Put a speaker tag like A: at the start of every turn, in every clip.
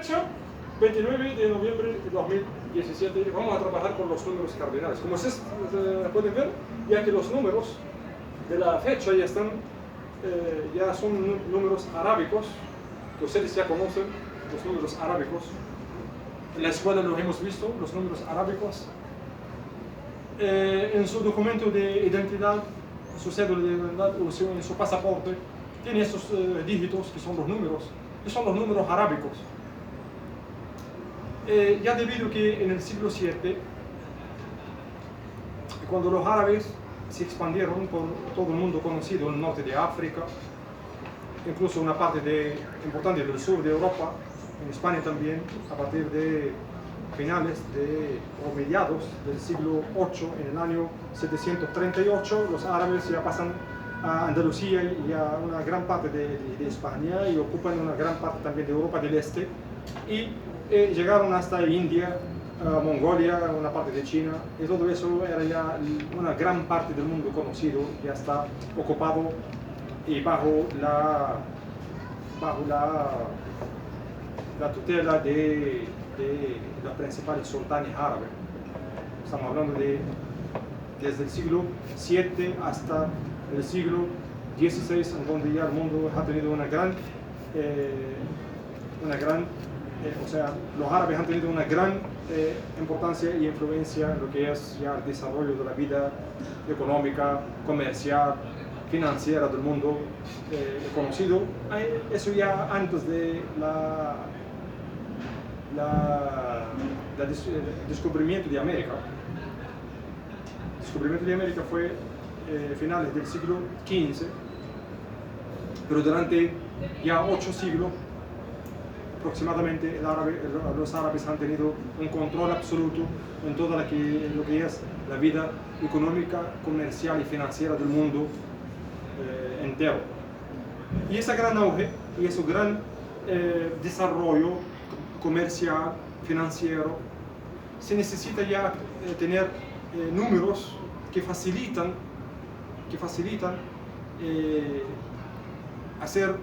A: fecha, 29 de noviembre de 2017, vamos a trabajar con los números cardinales. Como ustedes pueden ver, ya que los números de la fecha ya están, ya son números arábicos, que ustedes ya conocen, los números arábicos. En la escuela los hemos visto, los números arábicos. En su documento de identidad, su cédula de identidad o en su pasaporte, tiene esos dígitos que son los números, que son los números arábicos. Ya debido que en el siglo VII, cuando los árabes se expandieron por todo el mundo conocido, el norte de África, incluso una parte importante del sur de Europa, en España también, a partir de finales o mediados del siglo VIII, en el año 738, los árabes ya pasan a Andalucía y a una gran parte de España y ocupan una gran parte también de Europa del Este y llegaron hasta India, Mongolia, una parte de China, y todo eso era ya una gran parte del mundo conocido, ya está ocupado y bajo la tutela de los principales sultanes árabes. Estamos hablando desde el siglo VII hasta el siglo XVI, en donde ya el mundo ha tenido una gran, o sea, los árabes han tenido una gran importancia y influencia en lo que es ya el desarrollo de la vida económica, comercial, financiera del mundo conocido. Eso ya antes de el descubrimiento de América. El descubrimiento de América fue finales del siglo XV, pero durante ya 8 siglos aproximadamente los árabes han tenido un control absoluto en toda lo que es la vida económica, comercial y financiera del mundo entero. Y ese gran auge y ese gran desarrollo comercial, financiero, se necesita ya tener números que facilitan hacer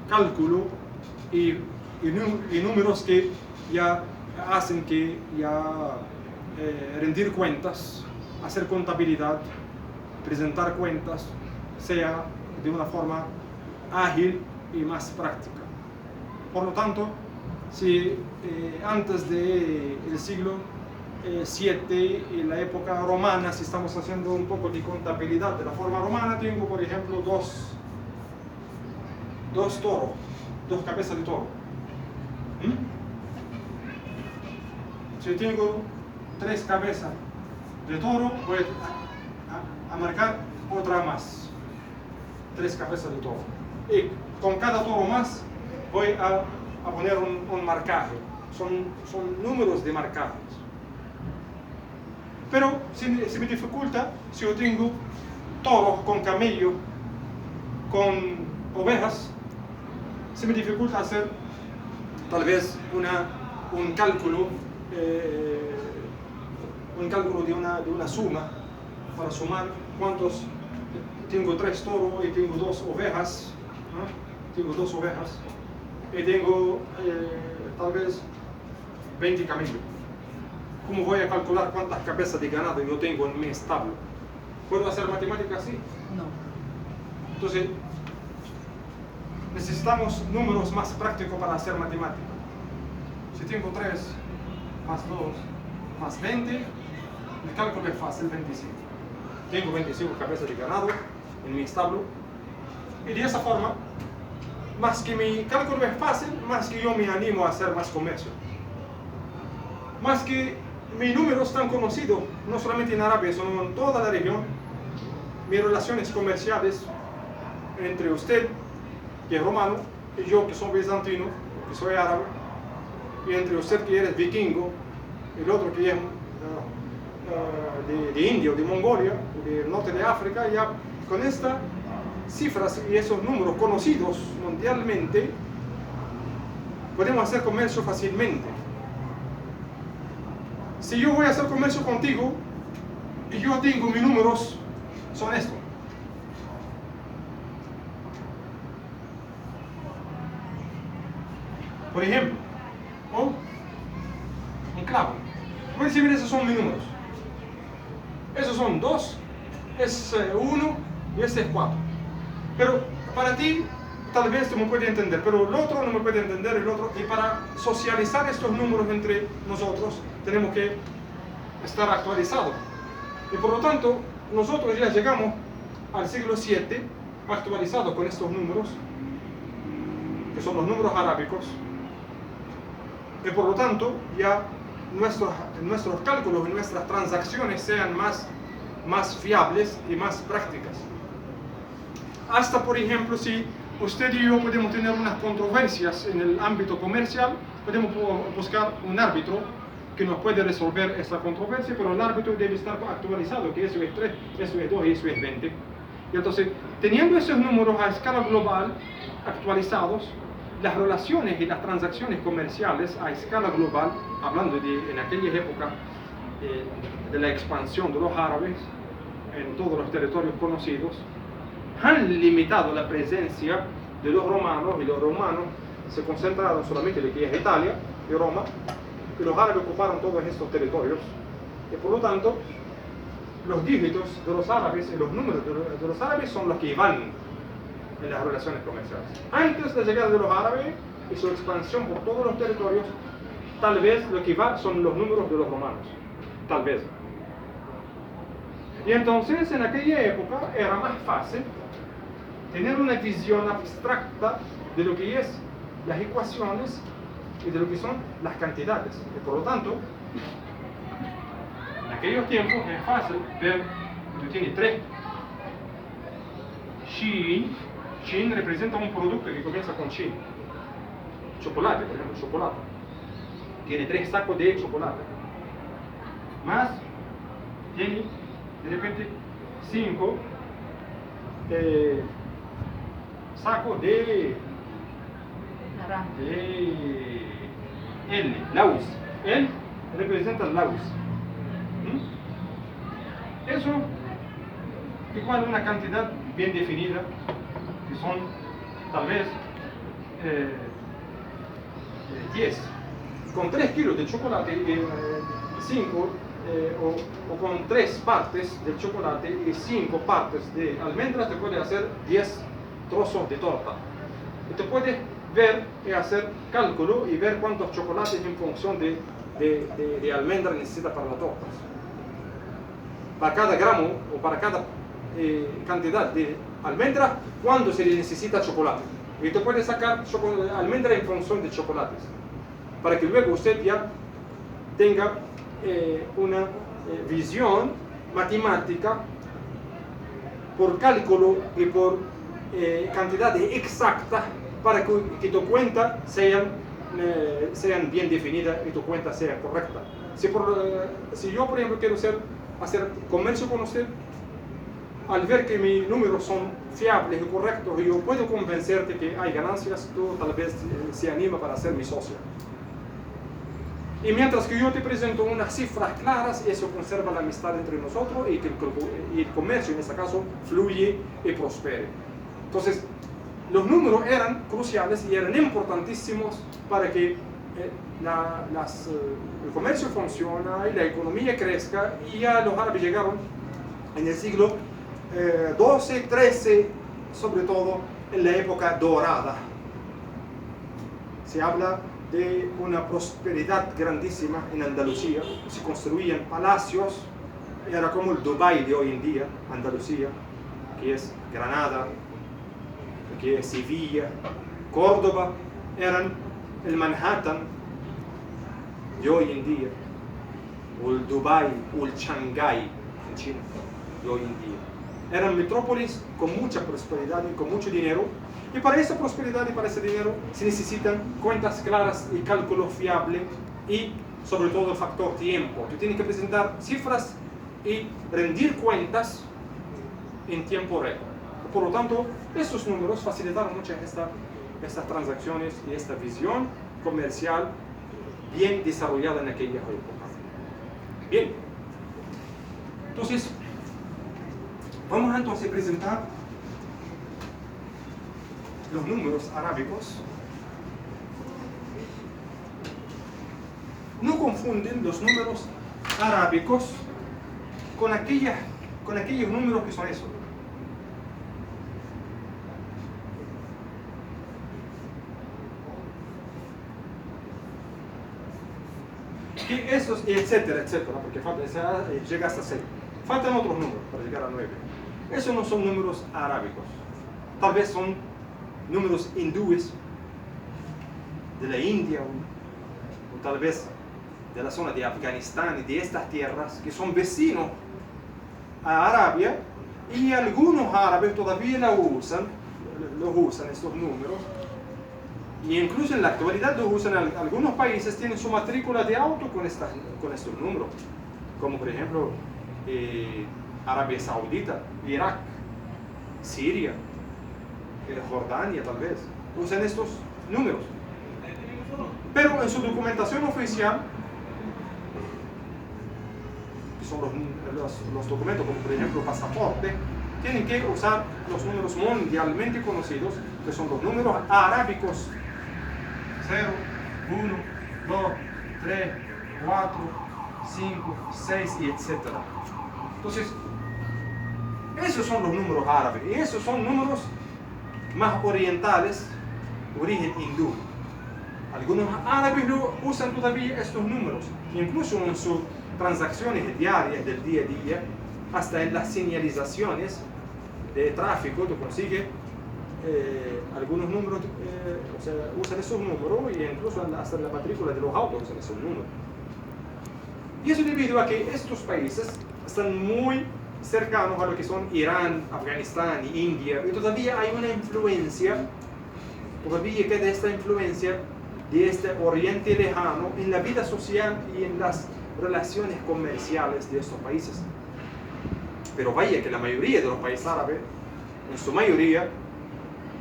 A: cálculo y números que ya hacen que ya rendir cuentas, hacer contabilidad, presentar cuentas, sea de una forma ágil y más práctica. Por lo tanto, si antes del siglo VII, en la época romana, si estamos haciendo un poco de contabilidad de la forma romana, tengo por ejemplo dos toros, 2 cabezas de toro. Si tengo 3 cabezas de toro, voy a marcar otra más, 3 cabezas de toro. Y con cada toro más voy a poner un marcaje. Son números de marcajes. Pero se me dificulta si yo tengo toros con camello, con ovejas, se me dificulta hacer tal vez un cálculo de una suma para sumar cuántos. Tengo 3 toros y tengo 2 ovejas, ¿no? Tengo 2 ovejas y tengo tal vez 20 camellos. ¿Cómo voy a calcular cuántas cabezas de ganado yo tengo en mi establo? ¿Puedo hacer matemáticas así?
B: No.
A: Entonces, necesitamos números más prácticos para hacer matemáticas. Si tengo 3 más 2 más 20, el cálculo es fácil, 25. Tengo 25 cabezas de ganado en mi establo. Y de esa forma, más que mi cálculo es fácil, más que yo me animo a hacer más comercio. Más que mis números están conocidos, no solamente en Arabia, sino en toda la región. Mis relaciones comerciales entre usted, que es romano, y yo, que soy bizantino, que soy árabe, y entre usted, que eres vikingo, y el otro, que es de India o de Mongolia, o del norte de África, ya con estas cifras y esos números conocidos mundialmente, podemos hacer comercio fácilmente. Si yo voy a hacer comercio contigo y yo tengo mis números, son estos. Por ejemplo, o un clavo. Puedes decir, esos son mis números. Esos son 2, es 1 y este es 4. Pero para ti, tal vez tú me puedes entender, pero el otro no me puede entender el otro. Y para socializar estos números entre nosotros, tenemos que estar actualizados. Y por lo tanto, nosotros ya llegamos al siglo VII actualizados con estos números, que son los números arábicos. Y por lo tanto, ya nuestros cálculos y nuestras transacciones sean más fiables y más prácticas. Hasta, por ejemplo, si usted y yo podemos tener unas controversias en el ámbito comercial, podemos buscar un árbitro que nos puede resolver esa controversia, pero el árbitro debe estar actualizado, que eso es 3, eso es 2 y eso es 20. Y entonces, teniendo esos números a escala global actualizados, las relaciones y las transacciones comerciales a escala global, hablando en aquella época de la expansión de los árabes en todos los territorios conocidos, han limitado la presencia de los romanos, y los romanos se concentraron solamente en lo que es Italia y Roma, y los árabes ocuparon todos estos territorios, y por lo tanto los dígitos de los árabes y los números de los árabes son los que van en las relaciones comerciales. Antes de la llegada de los árabes y su expansión por todos los territorios, tal vez lo que va son los números de los romanos, tal vez. Y entonces en aquella época era más fácil tener una visión abstracta de lo que es las ecuaciones y de lo que son las cantidades. Y por lo tanto, en aquellos tiempos es fácil ver que tú tienes 3. Shin representa un producto que comienza con Shin. Chocolate, por ejemplo, chocolate. Tiene 3 sacos de chocolate. Más, tiene de repente 5 sacos de L, laus. L representa laus. Eso igual a una cantidad bien definida, que son tal vez 10. Con 3 kilos de chocolate, 5 o con 3 partes del chocolate y 5 partes de almendras, te puede hacer 10 trozos de torta. Y te puedes ver y hacer cálculo y ver cuántos chocolates en función de almendra necesita para la torta. Para cada gramo o para cada cantidad de almendra, cuándo se le necesita chocolate. Y te puedes sacar almendra en función de chocolates, para que luego usted ya tenga una visión matemática por cálculo y por cantidad exacta, para que tu cuenta sean bien definidas y tu cuenta sea correcta. Si yo, por ejemplo, quiero hacer comercio con usted, al ver que mis números son fiables y correctos, y yo puedo convencerte que hay ganancias, tú tal vez se anima para ser mi socio. Y mientras que yo te presento unas cifras claras, eso conserva la amistad entre nosotros y que el comercio, en este caso, fluye y prospere. Entonces, los números eran cruciales y eran importantísimos para que el comercio funcione y la economía crezca. Y ya los árabes llegaron en el siglo XII, XIII, sobre todo en la época dorada. Se habla de una prosperidad grandísima en Andalucía. Se construían palacios, era como el Dubái de hoy en día, Andalucía, que es Granada, que es Sevilla, Córdoba, eran el Manhattan de hoy en día, o el Dubái, o el Shanghái en China de hoy en día. Eran metrópolis con mucha prosperidad y con mucho dinero, y para esa prosperidad y para ese dinero se necesitan cuentas claras y cálculo fiable, y sobre todo el factor tiempo. Tú tienes que presentar cifras y rendir cuentas en tiempo récord. Por lo tanto, estos números facilitaron mucho estas transacciones y esta visión comercial bien desarrollada en aquella época. Bien, entonces, vamos entonces a presentar los números arábicos no confunden los números arábicos con aquellos números que son esos. Y esos, etcétera, etcétera, porque llega hasta 6. Faltan otros números para llegar a 9. Esos no son números arábicos. Tal vez son números hindúes de la India o tal vez de la zona de Afganistán y de estas tierras que son vecinos a Arabia, y algunos árabes todavía los usan estos números, y incluso en la actualidad los usan. Algunos países tienen su matrícula de auto con estos números, como por ejemplo Arabia Saudita, Irak, Siria, Jordania tal vez, usan estos números. Pero en su documentación oficial, que son los documentos como por ejemplo pasaporte, tienen que usar los números mundialmente conocidos, que son los números arábicos: 0, 1, 2, 3, 4, 5, 6 y etc. Entonces, esos son los números árabes, y esos son números más orientales, origen hindú. Algunos árabes usan todavía estos números, incluso en sus transacciones diarias del día a día, hasta en las señalizaciones de tráfico. Tú consigues algunos números, o sea, usan esos números, y incluso hasta en la matrícula de los autos usan esos números. Y eso debido a que estos países están muy cercanos a lo que son Irán, Afganistán y India, y todavía hay una influencia, todavía queda esta influencia de este Oriente lejano en la vida social y en las relaciones comerciales de estos países. Pero vaya que la mayoría de los países árabes, en su mayoría,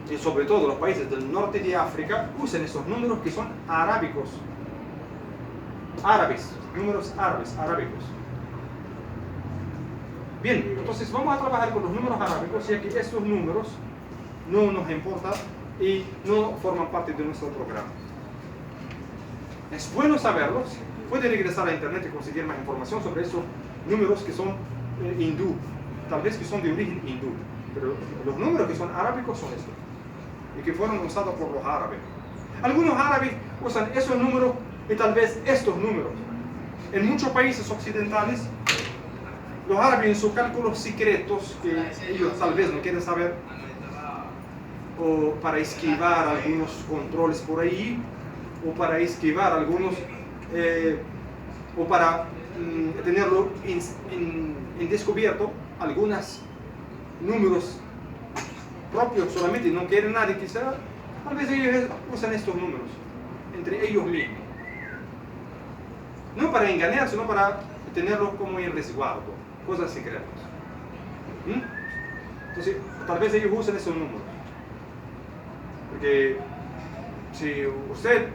A: y sobre todo los países del norte de África, usan esos números que son arábicos, números árabes, arábicos. Bien, entonces vamos a trabajar con los números arábicos, ya que estos números no nos importan y no forman parte de nuestro programa. Es bueno saberlos. Puede regresar a internet y conseguir más información sobre esos números que son hindú, tal vez que son de origen hindú, pero los números que son arábicos son estos, y que fueron usados por los árabes. Algunos árabes usan esos números y tal vez estos números. En muchos países occidentales, los árabes en sus cálculos secretos, que ellos tal vez no quieren saber, o para esquivar algunos controles por ahí, o para esquivar algunos, o para tenerlo en descubierto, algunos números propios solamente, no quieren nadie quizá, tal vez ellos usan estos números entre ellos mismos. No para engañar, sino para tenerlos como en resguardo, cosas secretas. Entonces, tal vez ellos usan esos números. Porque si usted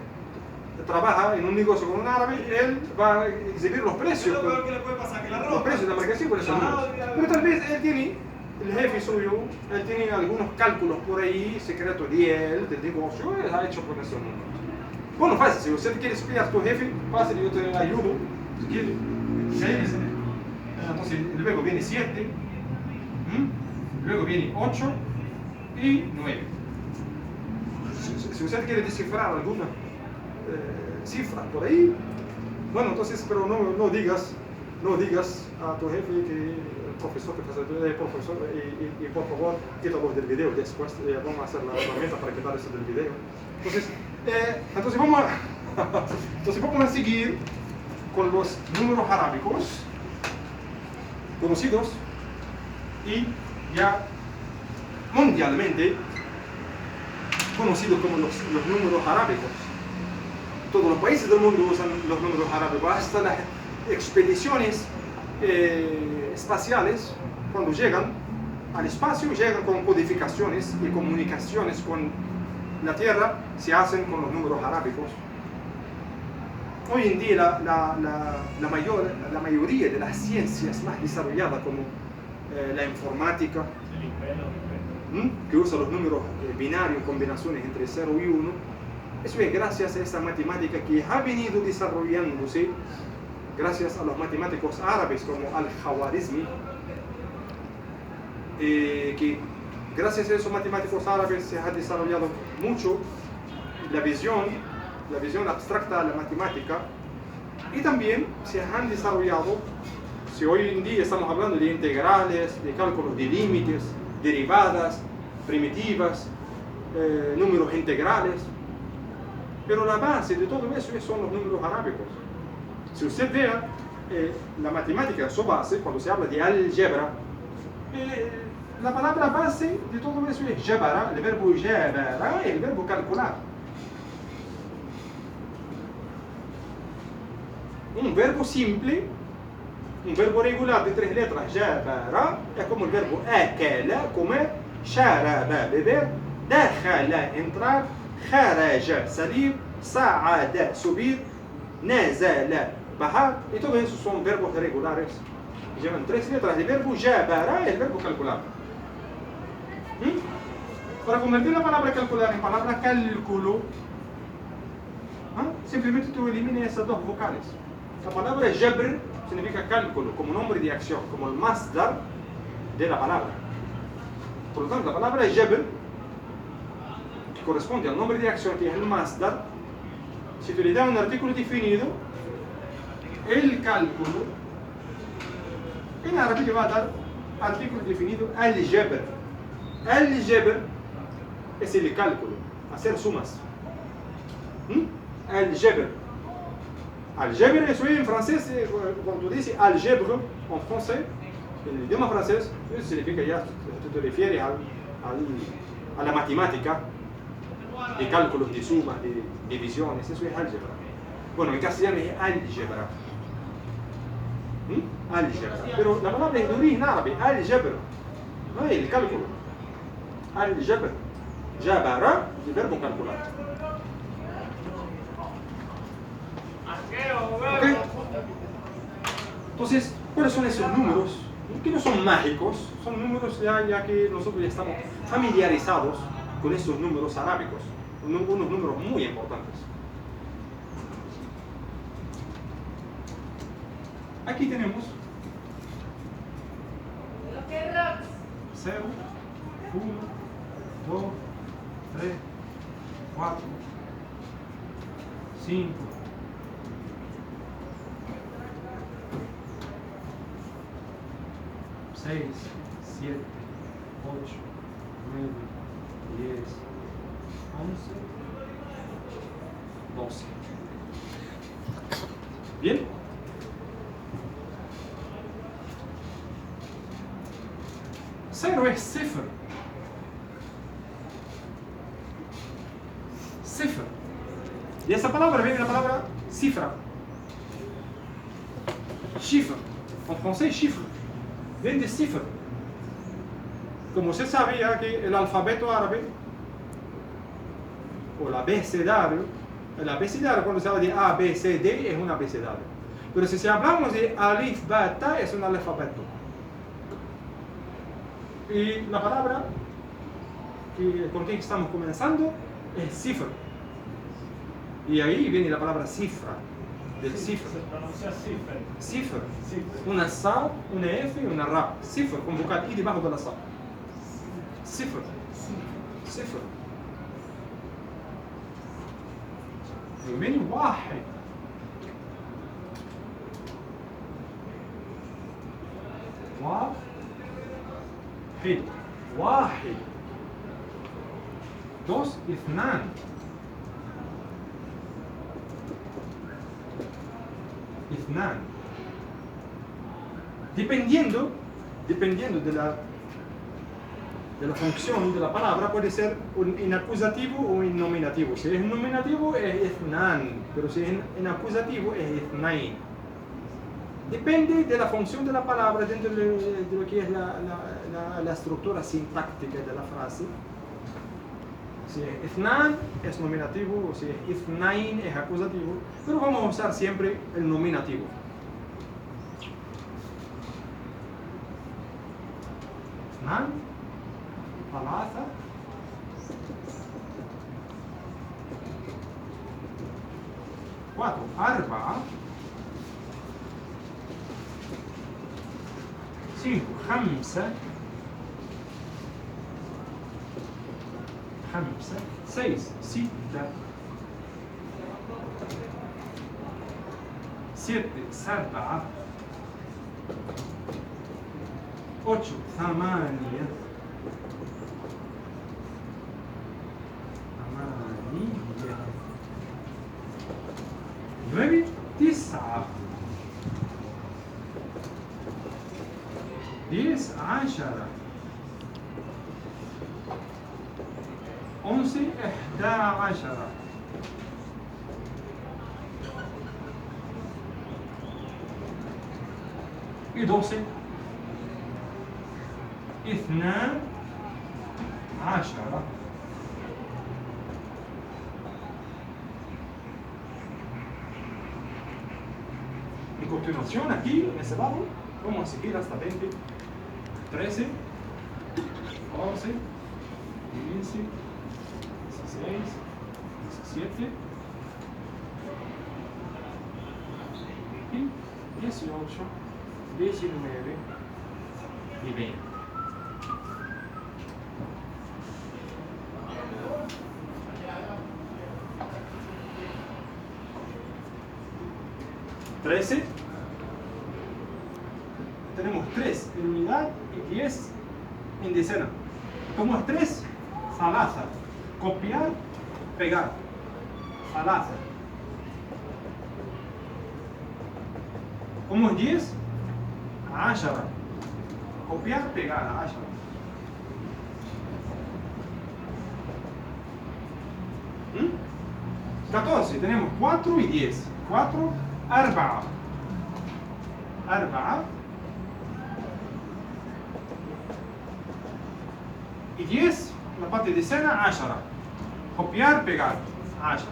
A: trabaja en un negocio con un árabe, él va a exhibir los precios.
B: Lo peor que le puede pasar, que la ropa.
A: Los precios de la marcación con esos números. Pero tal vez él tiene, el jefe suyo, él tiene algunos cálculos por ahí secretos de él, del negocio, él ha hecho con esos números. Bueno, fácil, si usted quiere espiar a tu jefe, fácil, yo te ayudo. Si quiere, 6, entonces luego viene 7, luego viene 8 y 9. Si usted quiere descifrar alguna cifra por ahí, bueno, entonces, pero no digas a tu jefe que el profesor y por favor quítalo del video después. Vamos a hacer la herramienta para quitar eso del video. Entonces vamos a seguir con los números arábicos conocidos y ya mundialmente conocidos como los números arábicos. Todos los países del mundo usan los números arábicos, hasta las expediciones espaciales, cuando llegan al espacio, llegan con codificaciones y comunicaciones con la Tierra, se hacen con los números arábicos. Hoy en día la mayoría de las ciencias más desarrolladas, como la informática, que usa los números binarios, combinaciones entre 0 y 1, Eso es gracias a esa matemática que ha venido desarrollándose gracias a los matemáticos árabes como Al-Khwarizmi, que gracias a esos matemáticos árabes se ha desarrollado mucho la visión abstracta de la matemática, y también se han desarrollado, si hoy en día estamos hablando de integrales, de cálculos de límites, derivadas, primitivas, números integrales, pero la base de todo eso son los números arábicos. Si usted vea la matemática, su base, cuando se habla de álgebra, la palabra base de todo eso es jabara, el verbo jabara es el verbo calcular. Un verbo simple, un verbo regular de 3 letras, jabara, es como el verbo akala, comer, sharaba, beber, dakhala, entrar, kharaja, salir, sa'ada, subir, nazala, bajar, y todos esos son verbos regulares. Llevan 3 letras de verbo jabara, el verbo calcular. Para convertir la palabra calcular en palabra cálculo, simplemente tú eliminas esas 2 vocales. La palabra jabr significa cálculo, como nombre de acción, como el masdar de la palabra. Por lo tanto, la palabra jabr, que corresponde al nombre de acción, que es el masdar, si tú le das un artículo definido, el cálculo, en árabe le va a dar artículo definido al-jabr. Al-jabr es el cálculo, hacer sumas. Al-jabr. Al-jabr, eso en francés, cuando tú dices algèbre en francés, en el idioma francés, eso significa ya, tú te refieres a la matemática, de cálculos, de sumas, de divisiones, eso es álgebra. Bueno, en castellano es álgebra. Álgebra. Pero la palabra es de origen árabe, álgebra, no es el cálculo. Álgebra. Jabara, el verbo calcular. ¿Okay? Entonces, ¿cuáles son esos números? Que no son mágicos, son números ya que nosotros ya estamos familiarizados con esos números arábicos, unos números muy importantes. Aquí tenemos 0, 1, 2, 3, 4, 5, 6, 7, 8, 9, 10, 11, 12. ¿Bien? Cero es cifra. Cifra. Y esa palabra viene de la palabra cifra. Chiffre. En francés, chiffre. Viene de cifra. Como usted sabe ya que el alfabeto árabe, o el abecedario, cuando se habla de A, B, C, D, es un abecedario. Pero si hablamos de alif, ba, ta, es un alfabeto. Y la palabra con que estamos comenzando es cifra. Y ahí viene la palabra cifra, del cifra.
B: Se pronuncia cifra.
A: Cifra. Una sa, una f y una ra. Cifra, con vocal i debajo de la sa. Cifra. Cifra. Y viene واحد. واحد. 2 اثنان. اثنان. Dependiendo de la función de la palabra, puede ser en acusativo o en nominativo. Si es en nominativo es اثنان, pero si es en acusativo es اثنين. Depende de la función de la palabra dentro de lo que es la estructura sintáctica de la frase. Si es اثنان es nominativo, o si es اثنين es acusativo, pero vamos a usar siempre el nominativo. اثنان ثلاثة 4 4 5 5 5 6 6 7 7 8 8 9 9 10 10 11 11 y 12 12 10 En continuación, aquí en ese lado, vamos a seguir hasta 20, 13, 11, 15, 16, 17 y 18, 19 y 20. Tenemos 3 en unidad y 10 en decena. Como es 3, salaza. Copiar, pegar. Salaza. Como es 10, 10. Copiar, pegar, 10. ¿Mm? 14, tenemos 4 y 10. 4, 4 4 y 10, la parte de decena, 10. Copiar, pegar, 10.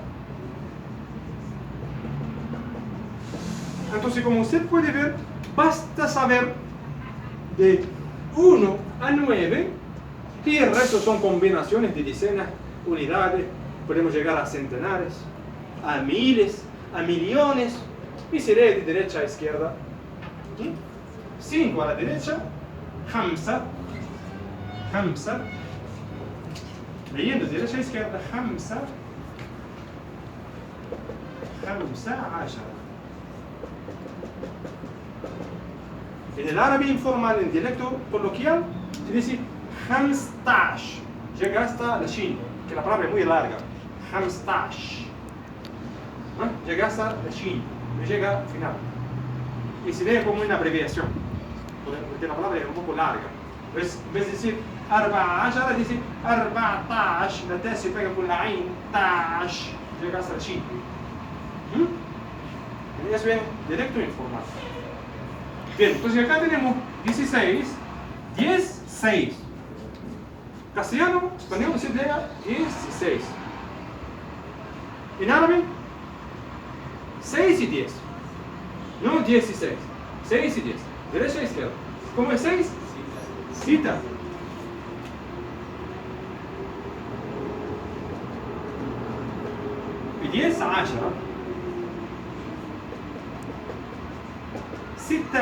A: Entonces, como usted puede ver, basta saber de 1 a 9 y el resto son combinaciones de decenas, unidades, podemos llegar a centenares, a miles, a millones, y se lee de derecha a izquierda. 5 a la derecha, 5 5 leyendo de derecha a izquierda, 5 15. En el árabe informal, en dialecto coloquial, se dice 15. Llega hasta la shin, que la palabra es muy larga. 15. Llega hasta la shin, no llega al final. Y se lee como una abreviación, porque la palabra es un poco larga. Pues, en vez de decir 14, dice 14, la T se pega con la Ain, tash, llega hasta la shin. Y eso es dialecto informal. Bien, entonces acá tenemos 16, 10, 6. Castellano, español se lee 16. En árabe, 6 y 10. No 10 y 6. 6 y 10. Derecha e izquierda. ¿Cómo es 6? Cita. Y 10, 10. 16.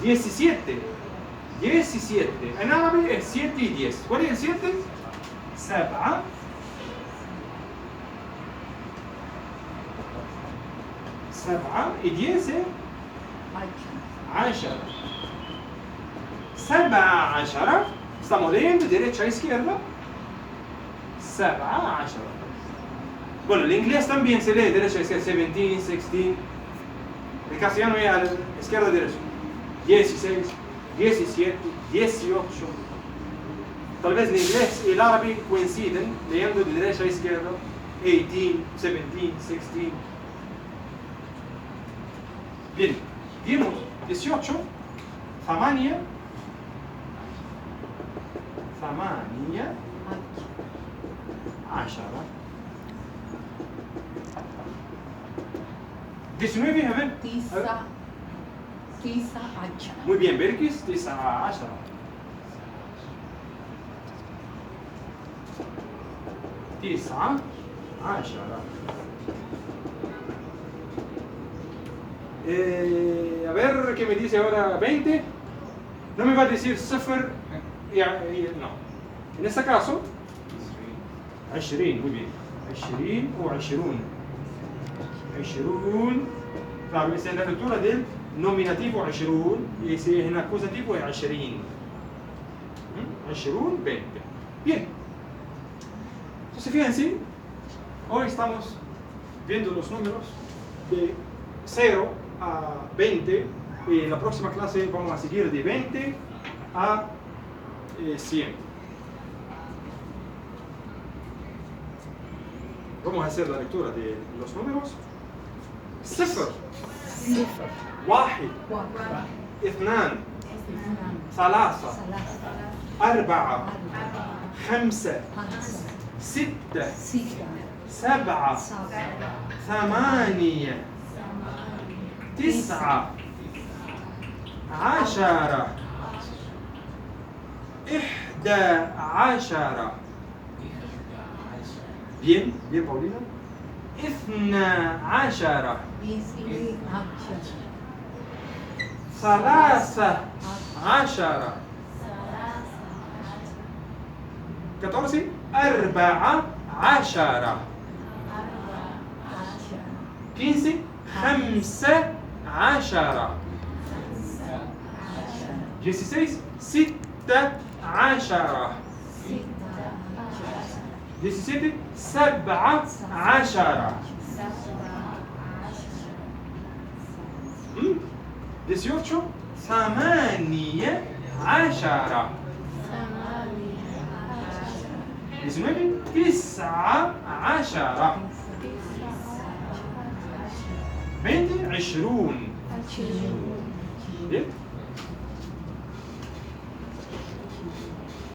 A: 16. 17. 17. En árabe es 7 y 10. ¿Cuál es el 7? 7. 7 y 10 es 10. 17. Estamos leyendo de derecha a izquierda. 17. Bueno, el inglés también se lee de derecha a izquierda. 17, 16. El castellano es a la izquierda a derecha. 16, 17, 18. Tal vez el inglés y el árabe coinciden leyendo de derecha a izquierda. 18, 17, 16. Bien, vimos 18, 8, 10. 19, a ver.
B: 19.
A: Muy bien, Berkis, 19. 9 10. A ver qué me dice ahora 20. No me va a decir 0 no. En este caso, 20, muy bien. 20 o 20. 20. Claro, esa es la lectura del nominativo 20 y si es en acusativo es 20. 20, 20. Bien. Entonces fíjense, hoy estamos viendo los números de 0 a 20 y en la próxima clase vamos a seguir de 20 a 100. Vamos a hacer la lectura de los números. 0 1 2 3 4 5 6 7 8 9 10 11. Bien, bien Paulina. 12 13 14 14 15 15 16 16 16 17 17 18 18 19 19 20 20 Bien.